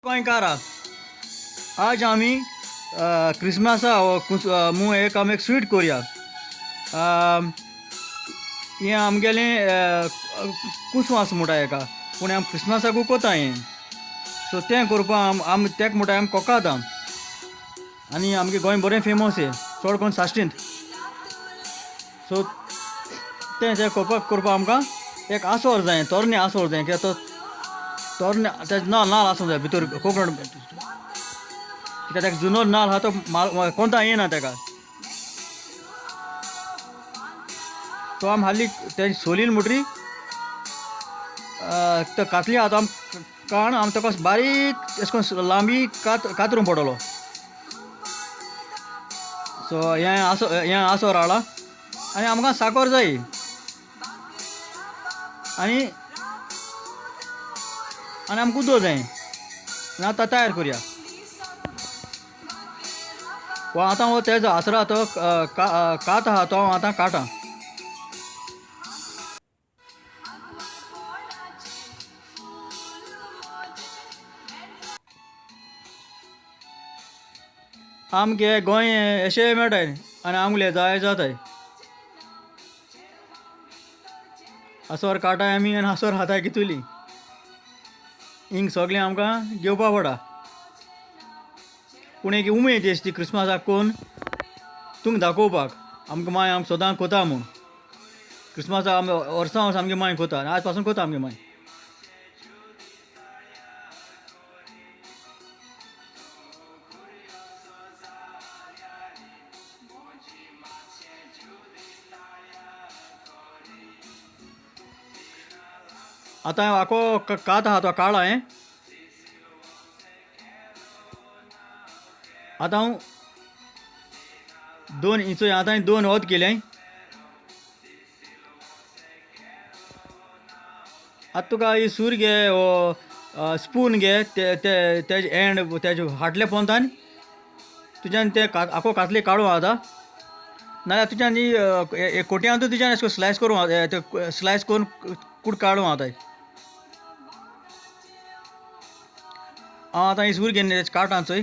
गोंयकारा आज आमी क्रिसमसा मू एक स्वीट कोरया हें आमगेलें कुसवास म्हणटा हेका पूण आमी क्रिसमसाकू कोता हें सो तें करपा आमी तेका म्हणटा आमी कोकाता आनी आमगे गोंय बरें फेमस हें चड कोन्न साश्टींत सो तें करपा आमकां एक आसोर जाय तोरणे आसोर जाय कित्याक तो तोरणे तेजो नाल्ल आसूंक जाय भितर कोकोनट कित्याक तेका जुनो नाल्ल आहा तो कोंता येना तेका तो आमी हालीं तेजी सोलील म्हणटरी तो कातली आहा तो आमी काण आमी ताका बारीक अशें करून लांबी कातरूंक पडटलो सो हें आसोर हाडला आनी आमकां साकर जाय आनी आमकां उदक जाय आतां तयार करया आतां हो तेजो आसरा तो कात आहा तो आतां काटा आमगे गोंय अशें मेळटाय आनी आमगेले जाय जाताय आसोर काटाय आमी आनी आसोर हाताय कितुली हिंग सगळें आमकां घेवपा पडा पूण एक उमेद दिसती क्रिसमसाक कोन्न तुमकां दाखोवपाक आमकां माय आमी सदां कोता म्हूण क्रिसमसाक आमी वर्सां वर्स आमगे माय कोता आनी आज पासून कोता आमगे माय आतां आखो कात आहा तो काळा हें आतां हांव दोन इंच आतां दोन वत केले आतां तुका ही सूर घे वो स्पून घे तेजे एंड तेजे फाटले पोंतान तुज्यान ते आखो कातले काडूं आतां नाल्यार तुज्यान ही कोट्यान तुज्यान अशें स्लायस करूं स्लायस करून कूड काडूं आतां हांव आतां ही सूर घेवन काडटा चोय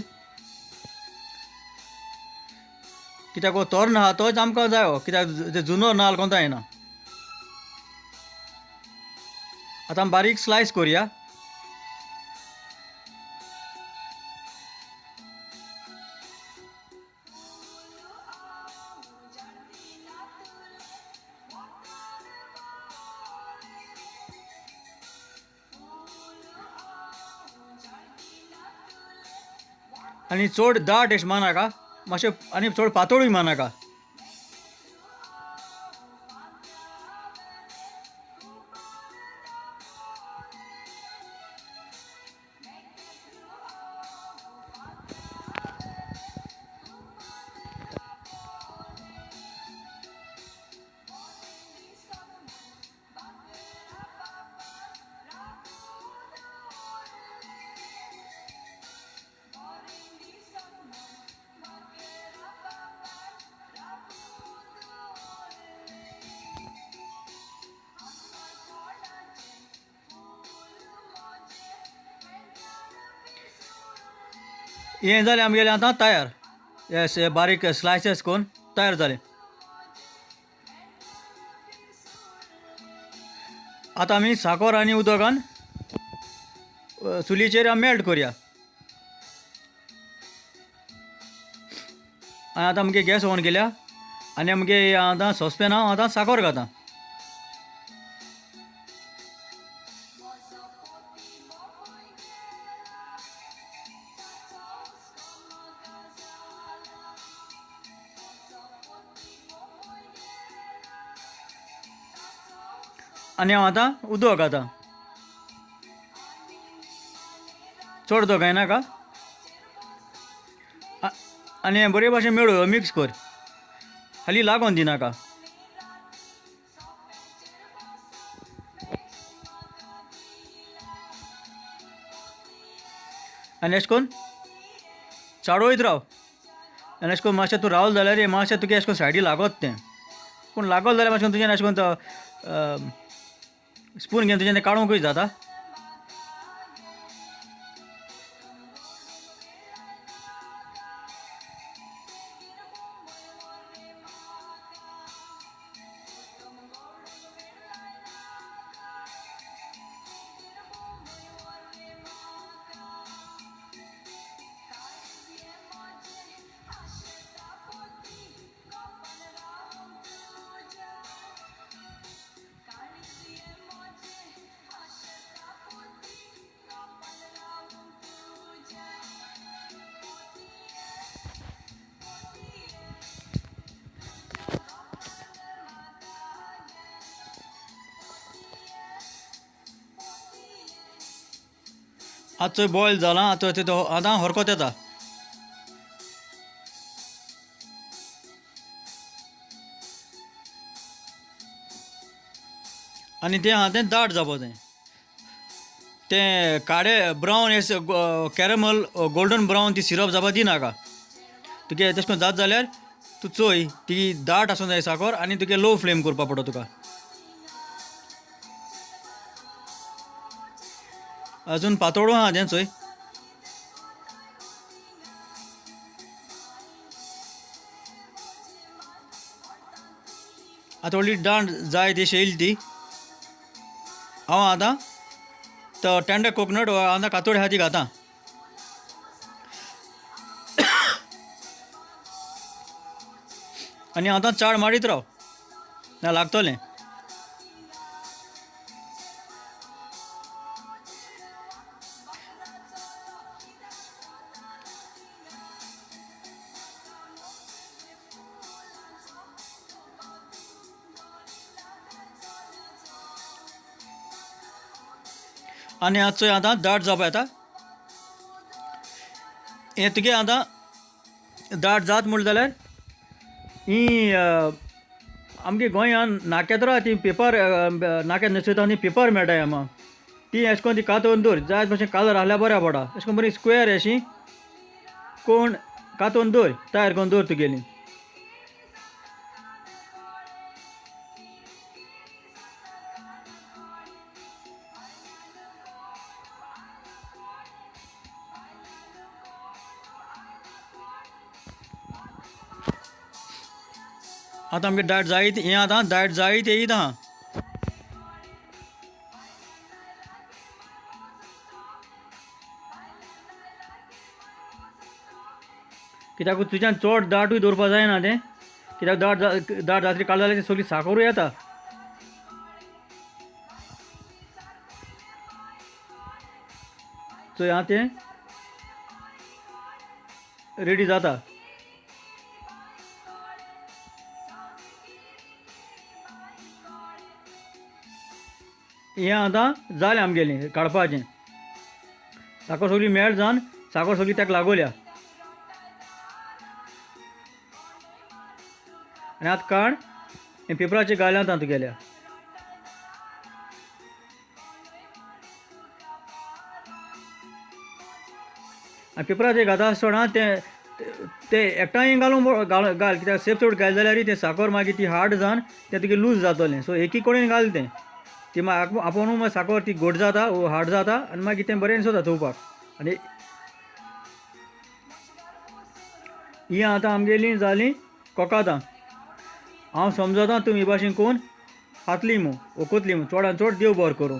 कित्याक हो तोरण आहा तोच आमकां जायो कित्याक जुनो नाल्ल कोंता येना आतां बारीक स्लायस कोरया आनी चड दाट अशें मानाका मातशें आनी चड पातळूय मानाका हें जालें आमगेलें आतां तयार हे बारीक स्लायसेस करून तयार जालें आतां आमी साकर आनी उदकान चुलीचेर आमी मेल्ट करया आनी आतां आमगे गॅस ऑन केल्या आनी आमगे आतां सॉसपॅनां आतां साकर घाता आनी हांव आतां उदक घाता चड उदक घायनाका आनी हें बरे भाशेन मेळो मिक्स कर हालीं लागोन दिनाका आनी अशें करून चाडोयत राव आनी अशें करून मातशें तूं रावलें जाल्यार मातशें तुका अशें करून सायडी लागत तें पूण लागत जाल्यार मातशें तुज्यान अशें करून तो स्पून घेवन तुज्यान तें काडूंकूय जाता आतां चोय बॉयल जाला आतां हरकोत येता. आनी तें आहा तें दाट जावपा जाय. तें काळे ब्रावन कॅरमल गोल्डन ब्रावन ती सिरप जावपा दिनाका. तुगे तेश कोन्न जात जाल्यार तूं चोय ती दाट आसूं जाय साकर आनी तुगे लो फ्लेम करपा पडटा तुका. अजून पातोळू आहा तें चोय. आतां व्हडली दाट जाय ती शेल ती. हांव आतां तो टेंडर कोकोनट आतां कातोडी आहा ती घातां. आनी आतां चाळ मारीत राव ना लागतलें. आनी आतां चोय आतां दाट जावपा येता. हें तुगे आतां दाट जात म्हणलें जाल्यार ही आमगे गोंयान नाकेत्रां आहा ती पेपर नाक्यात न्हेसयता आनी पेपर मेळटाय आमा ती अशें करून ती कातोवन दवर जाय भशेन कालर आहल्यार बऱ्या पडा. अशें करून बरी स्क्वेअर अशी कोण कातोवन दवर तयार करून दवर तुगेली. आतां आमगे दाट जायत हें आतां दाट जायत येयत आहा. कित्याक तुज्यान चड दाटूय दवरपा जायना तें. कित्याक दाट जातली काडली जाल्यार ती सगळी साकरूय येता. सो हांव तें रेडी जाता. हें आतां जालें आमगेलें काडपाचें. साकर सगळी मेल्ट जावन साकर सगळी ताका लागोल्या. आनी आतां काड हें पेपराचेर घाल्यात आतां तुगेल्या. आनी पेपराचेर घाता आसतना तें एकठांय घाल कित्याक सेप चड घाल जाल्यार तें साकर मागीर ती हार्ड जावन तें तुगे लूज जातलें. सो एकी कडेन घाल तें. ती मागीर आपुणू साकर ती घोट जाता वो हार्ड जाता आनी मागीर तें बरें दिसता चोवपाक. आनी ही आतां आमगेली जालीं कोकातां. हांव समजता तूं हे भाशेन कोन्न खातली मू वो कोतली मू चडान चड देव बरें करूं.